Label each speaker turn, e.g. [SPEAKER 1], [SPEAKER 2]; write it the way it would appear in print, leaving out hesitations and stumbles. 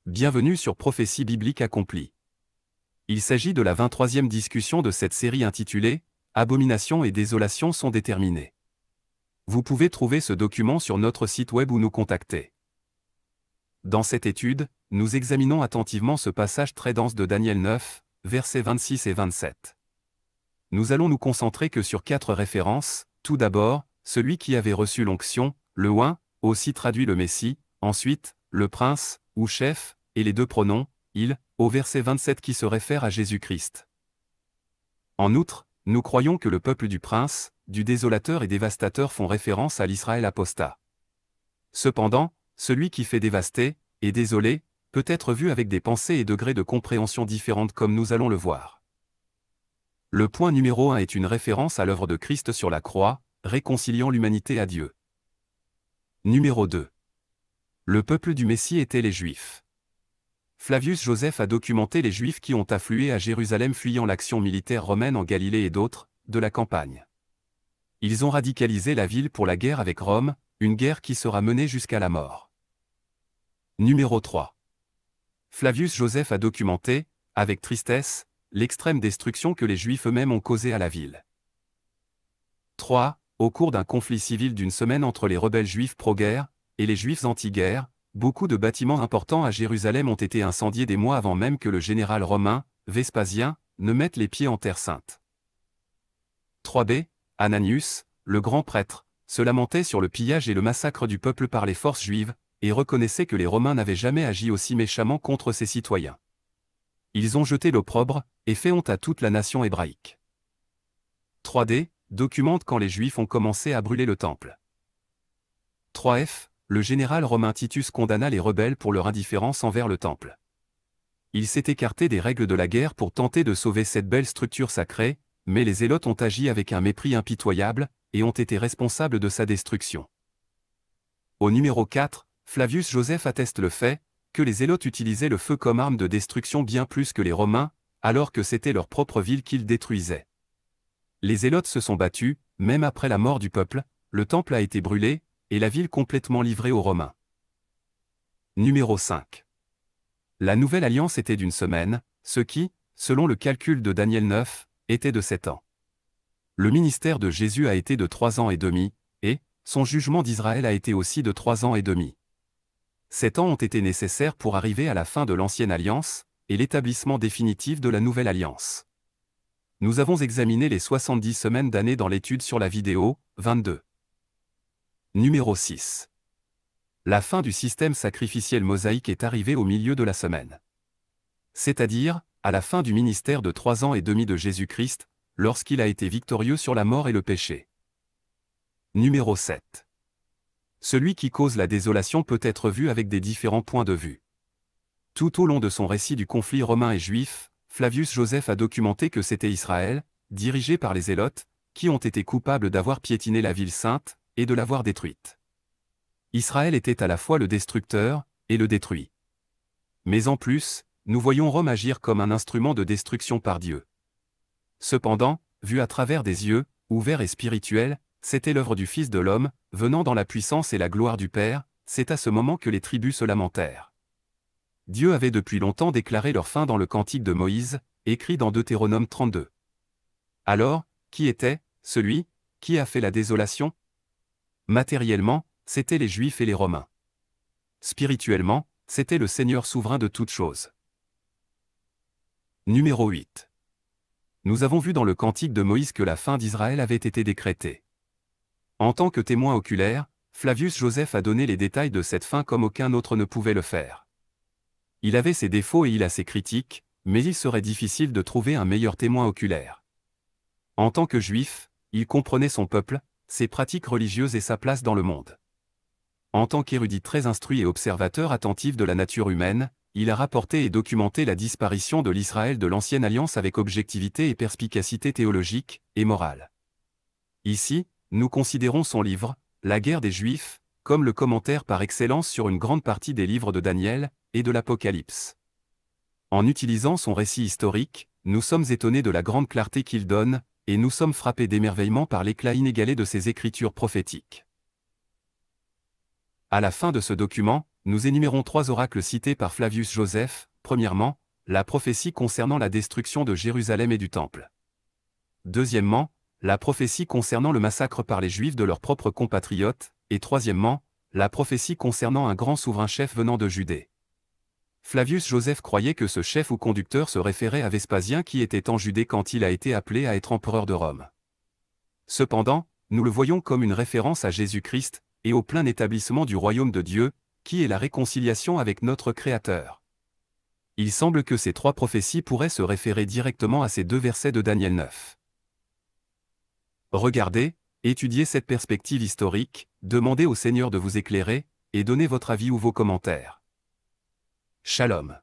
[SPEAKER 1] Bienvenue sur Prophétie biblique accomplie. Il s'agit de la 23e discussion de cette série intitulée « Abomination et désolation sont déterminées ». Vous pouvez trouver ce document sur notre site web ou nous contacter. Dans cette étude, nous examinons attentivement ce passage très dense de Daniel 9, versets 26 et 27. Nous allons nous concentrer que sur 4 références. Tout d'abord, celui qui avait reçu l'onction, le oint, aussi traduit le Messie, ensuite, le prince, ou chef, et les 2 pronoms, il, au verset 27 qui se réfère à Jésus-Christ. En outre, nous croyons que le peuple du prince, du désolateur et dévastateur font référence à l'Israël apostat. Cependant, celui qui fait dévaster, et désoler, peut être vu avec des pensées et degrés de compréhension différentes comme nous allons le voir. Le point numéro 1 est une référence à l'œuvre de Christ sur la croix, réconciliant l'humanité à Dieu. Numéro 2. Le peuple du Messie était les Juifs. Flavius Joseph a documenté les Juifs qui ont afflué à Jérusalem fuyant l'action militaire romaine en Galilée et d'autres, de la campagne. Ils ont radicalisé la ville pour la guerre avec Rome, une guerre qui sera menée jusqu'à la mort. Numéro 3. Flavius Joseph a documenté, avec tristesse, l'extrême destruction que les Juifs eux-mêmes ont causée à la ville. 3. Au cours d'un conflit civil d'une semaine entre les rebelles juifs pro-guerre et les Juifs anti-guerre, beaucoup de bâtiments importants à Jérusalem ont été incendiés des mois avant même que le général romain, Vespasien, ne mette les pieds en terre sainte. 3b. Ananius, le grand prêtre, se lamentait sur le pillage et le massacre du peuple par les forces juives, et reconnaissait que les Romains n'avaient jamais agi aussi méchamment contre ses citoyens. Ils ont jeté l'opprobre, et fait honte à toute la nation hébraïque. 3d. Documente quand les Juifs ont commencé à brûler le temple. 3f. Le général romain Titus condamna les rebelles pour leur indifférence envers le temple. Il s'est écarté des règles de la guerre pour tenter de sauver cette belle structure sacrée, mais les Zélotes ont agi avec un mépris impitoyable, et ont été responsables de sa destruction. Au numéro 4, Flavius Joseph atteste le fait que les Zélotes utilisaient le feu comme arme de destruction bien plus que les Romains, alors que c'était leur propre ville qu'ils détruisaient. Les Zélotes se sont battus, même après la mort du peuple, le temple a été brûlé, et la ville complètement livrée aux Romains. Numéro 5. La nouvelle alliance était d'une semaine, ce qui, selon le calcul de Daniel 9, était de 7 ans. Le ministère de Jésus a été de 3 ans et demi, et son jugement d'Israël a été aussi de 3 ans et demi. 7 ans ont été nécessaires pour arriver à la fin de l'ancienne alliance, et l'établissement définitif de la nouvelle alliance. Nous avons examiné les 70 semaines d'année dans l'étude sur la vidéo 22. Numéro 6. La fin du système sacrificiel mosaïque est arrivée au milieu de la semaine. C'est-à-dire, à la fin du ministère de 3 ans et demi de Jésus-Christ, lorsqu'il a été victorieux sur la mort et le péché. Numéro 7. Celui qui cause la désolation peut être vu avec des différents points de vue. Tout au long de son récit du conflit romain et juif, Flavius Joseph a documenté que c'était Israël, dirigé par les Zélotes, qui ont été coupables d'avoir piétiné la ville sainte, et de l'avoir détruite. Israël était à la fois le destructeur, et le détruit. Mais en plus, nous voyons Rome agir comme un instrument de destruction par Dieu. Cependant, vu à travers des yeux, ouverts et spirituels, c'était l'œuvre du Fils de l'homme, venant dans la puissance et la gloire du Père, c'est à ce moment que les tribus se lamentèrent. Dieu avait depuis longtemps déclaré leur fin dans le cantique de Moïse, écrit dans Deutéronome 32. Alors, qui était celui qui a fait la désolation? Matériellement, c'étaient les Juifs et les Romains. Spirituellement, c'était le Seigneur souverain de toutes choses. Numéro 8. Nous avons vu dans le cantique de Moïse que la fin d'Israël avait été décrétée. En tant que témoin oculaire, Flavius Joseph a donné les détails de cette fin comme aucun autre ne pouvait le faire. Il avait ses défauts et il a ses critiques, mais il serait difficile de trouver un meilleur témoin oculaire. En tant que Juif, il comprenait son peuple, ses pratiques religieuses et sa place dans le monde. En tant qu'érudit très instruit et observateur attentif de la nature humaine, il a rapporté et documenté la disparition de l'Israël de l'Ancienne Alliance avec objectivité et perspicacité théologique et morale. Ici, nous considérons son livre, La guerre des Juifs, comme le commentaire par excellence sur une grande partie des livres de Daniel et de l'Apocalypse. En utilisant son récit historique, nous sommes étonnés de la grande clarté qu'il donne, et nous sommes frappés d'émerveillement par l'éclat inégalé de ses écritures prophétiques. À la fin de ce document, Nous énumérons 3 oracles cités par Flavius Joseph. Premièrement, la prophétie concernant la destruction de Jérusalem et du Temple. Deuxièmement, la prophétie concernant le massacre par les Juifs de leurs propres compatriotes. Et troisièmement, la prophétie concernant un grand souverain chef venant de Judée. Flavius Joseph croyait que ce chef ou conducteur se référait à Vespasien qui était en Judée quand il a été appelé à être empereur de Rome. Cependant, nous le voyons comme une référence à Jésus-Christ, et au plein établissement du royaume de Dieu, qui est la réconciliation avec notre Créateur. Il semble que ces 3 prophéties pourraient se référer directement à ces 2 versets de Daniel 9. Regardez, étudiez cette perspective historique, demandez au Seigneur de vous éclairer, et donnez votre avis ou vos commentaires. Shalom.